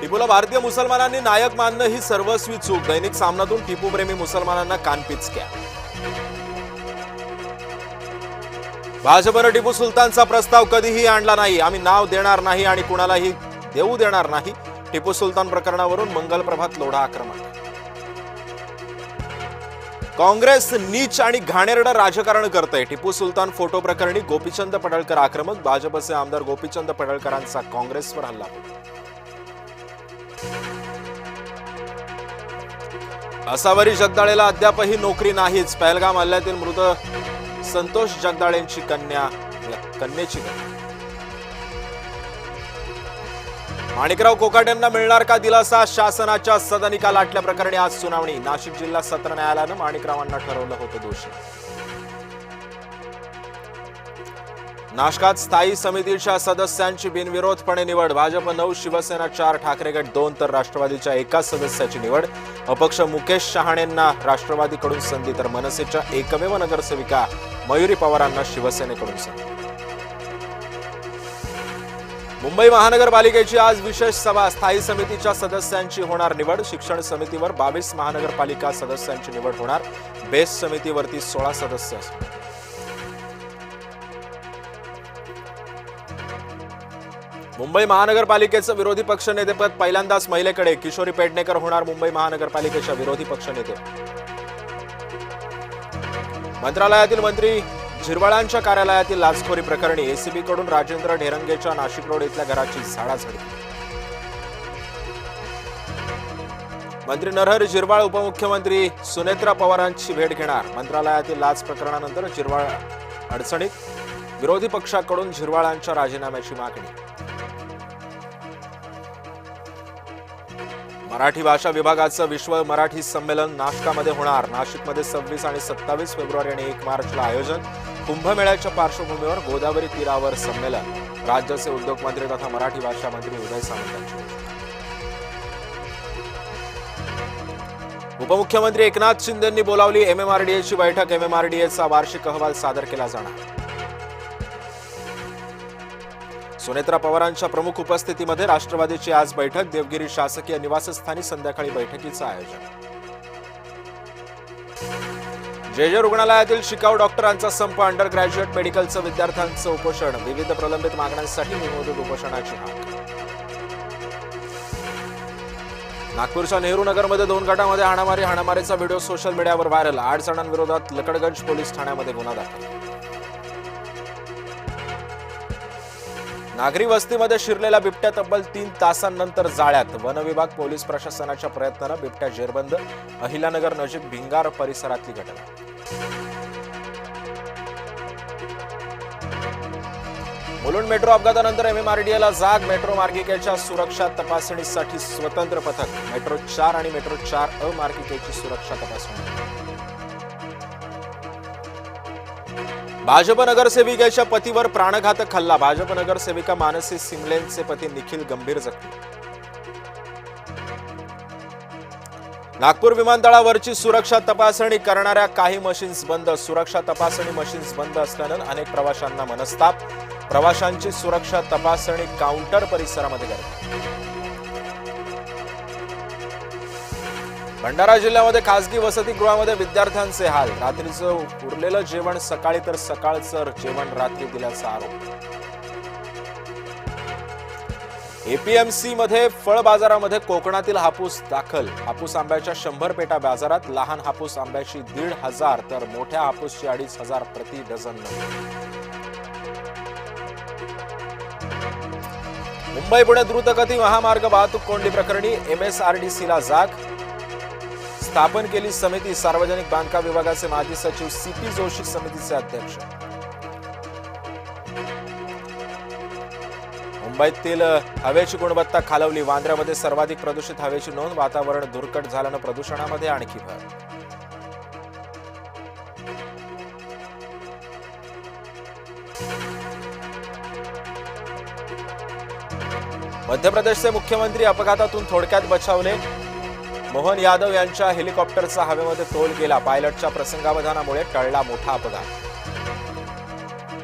टिपूला भारतीय मुसलमानांनी नायक मानणं ही सर्वस्वी चूक. दैनिक सामनातून टिपू प्रेमी मुसलमानांना कानपिचक्या. भाजपनं टिपू सुलतानचा प्रस्ताव कधीही आणला नाही. आम्ही नाव देणार नाही आणि कुणालाही देऊ देणार नाही. टिपू सुलतान प्रकरणावरून मंगलप्रभात लोढा आक्रमक. काँग्रेस नीच आणि घाणेरडं राजकारण करते. टिपू सुलतान फोटो प्रकरणी गोपीचंद पडळकर आक्रमक. भाजपचे आमदार गोपीचंद पडळकरांचा काँग्रेसवर हल्ला. असावरी जगदाळेला अद्यापही नोकरी नाहीच. पहलगाम हल्ल्यातील मृत संतोष जगदाळेंची कन्येची कन्या. माणिकराव कोकाटेंना मिळणार का दिलासा? शासनाच्या सदनिका लाटल्या प्रकरणी आज सुनावणी. नाशिक जिल्हा सत्र न्यायालयानं माणिकरावांना ठरवलं होतं दोषी. नाशकात स्थायी समितीच्या सदस्यांची बिनविरोधपणे निवड. भाजप 9, शिवसेना 4, ठाकरे गट 2 तर राष्ट्रवादीच्या एकाच सदस्याची निवड. अपक्ष मुकेश शहाणेंना राष्ट्रवादीकडून संधी तर मनसेच्या एकमेव नगरसेविका मयुरी पवारांना शिवसेनेकडून संधी. मुंबई महानगरपालिकेची आज विशेष सभा. स्थायी समितीच्या सदस्यांची होणार निवड. शिक्षण समितीवर 22 महानगरपालिका सदस्यांची निवड होणार. बेस्ट समितीवरती 16 सदस्य असणार. मुंबई महानगरपालिकेचं विरोधी पक्षनेतेपद पहिल्यांदाच महिलेकडे. किशोरी पेडणेकर होणार मुंबई महानगरपालिकेच्या विरोधी पक्षनेते. मंत्रालयातील मंत्री झिरवाळांच्या कार्यालयातील लाचखोरी प्रकरणी एसीबीकडून राजेंद्र ढेरंगेच्या नाशिक रोड इथल्या घराची झाडाझडती. मंत्री नरहरी झिरवाळ उपमुख्यमंत्री सुनेत्रा पवारांची भेट घेणार. मंत्रालयातील लाच प्रकरणानंतर झिरवाळ अडचणीत. विरोधी पक्षाकडून झिरवाळांच्या राजीनाम्याची मागणी. मराठी भाषा विभागाचं विश्व मराठी संमेलन नाशकामध्ये होणार. नाशिकमध्ये 26 आणि 27 फेब्रुवारी आणि 1 मार्चला आयोजन. कुंभमेळ्याच्या पार्श्वभूमीवर गोदावरी तीरावर संमेलन. राज्याचे उद्योग मंत्री तथा मराठी भाषा मंत्री उदय सामंतांची. उपमुख्यमंत्री एकनाथ शिंदेंनी बोलावली एमएमआरडीएची बैठक. एमएमआरडीएचा वार्षिक अहवाल सादर केला जाणार. सुनेत्रा पवारांच्या प्रमुख उपस्थितीमध्ये राष्ट्रवादीची आज बैठक. देवगिरी शासकीय निवासस्थानी संध्याकाळी बैठकीचं आयोजन. जे रुग्णालयातील शिकाऊ डॉक्टरांचा संप. अंडर ग्रॅज्युएट मेडिकलचं विद्यार्थ्यांचं उपोषण. विविध प्रलंबित मागण्यांसाठी निमोदित उपोषणाची हाक. नागपूरच्या नेहरू नगरमध्ये 2 गटांमध्ये हाणामारीचा व्हिडिओ सोशल मीडियावर व्हायरल. 8 जणांविरोधात लकडगंज पोलीस ठाण्यामध्ये गुन्हा दाखल. नागरी वस्तीमध्ये शिरलेला बिबट्या तब्बल 3 तासांनंतर जाळ्यात. वन विभाग पोलीस प्रशासनाच्या प्रयत्नानं बिबट्या जेरबंद. अहिल्यानगर नजीक भिंगार परिसरातली घटना. मुलुंड मेट्रो अपघातानंतर एमएमआरडीएला जाग. मेट्रो मार्गिकेच्या सुरक्षा तपासणीसाठी स्वतंत्र पथक. मेट्रो 4 आणि मेट्रो 4 मार्गिकेची सुरक्षा तपासणी. भाजप नगरसेविकेच्या पतीवर प्राणघातक हल्ला. भाजप नगरसेविका मानसी सिमलेंचे पती निखिल गंभीर जखमी. नागपूर विमानतळावरची सुरक्षा तपासणी करणाऱ्या काही मशीन्स बंद. सुरक्षा तपासणी मशीन्स बंद असल्यानं अनेक प्रवाशांना मनस्ताप. प्रवाशांची सुरक्षा तपासणी काउंटर परिसरामध्ये करतात. भंडारा जिल्ह्यामध्ये खासगी वसतिगृहामध्ये विद्यार्थ्यांचे हाल. रात्रीचं उरलेलं जेवण सकाळी तर सकाळचं जेवण रात्री दिल्याचा आरोप. एपीएमसी मध्ये फळ बाजारामध्ये कोकणातील हापूस दाखल. हापूस आंब्याच्या 100 पेटा बाजारात. लहान हापूस आंब्याची 1,500 तर मोठ्या हापूसची 2,500 प्रति डझन. मुंबई पुणे द्रुतगती महामार्ग वाहतूक कोंडी प्रकरणी एमएसआरडीसीला जाग. स्थापन केली समिती. सार्वजनिक बांधकाम विभागाचे माजी सचिव सीपी जोशी समितीचे अध्यक्ष. मुंबईतील हवेची गुणवत्ता खालवली. वांद्र्यामध्ये सर्वाधिक प्रदूषित हवेची नोंद. वातावरण धुरकट झाल्यानं प्रदूषणामध्ये आणखी भर. मध्य प्रदेशचे मुख्यमंत्री अपघातातून थोडक्यात बचावले. मोहन यादव यांच्या हेलिकॉप्टरचा हवेमध्ये तोल गेला. पायलटच्या प्रसंगावधानामुळे टळला मोठा अपघात.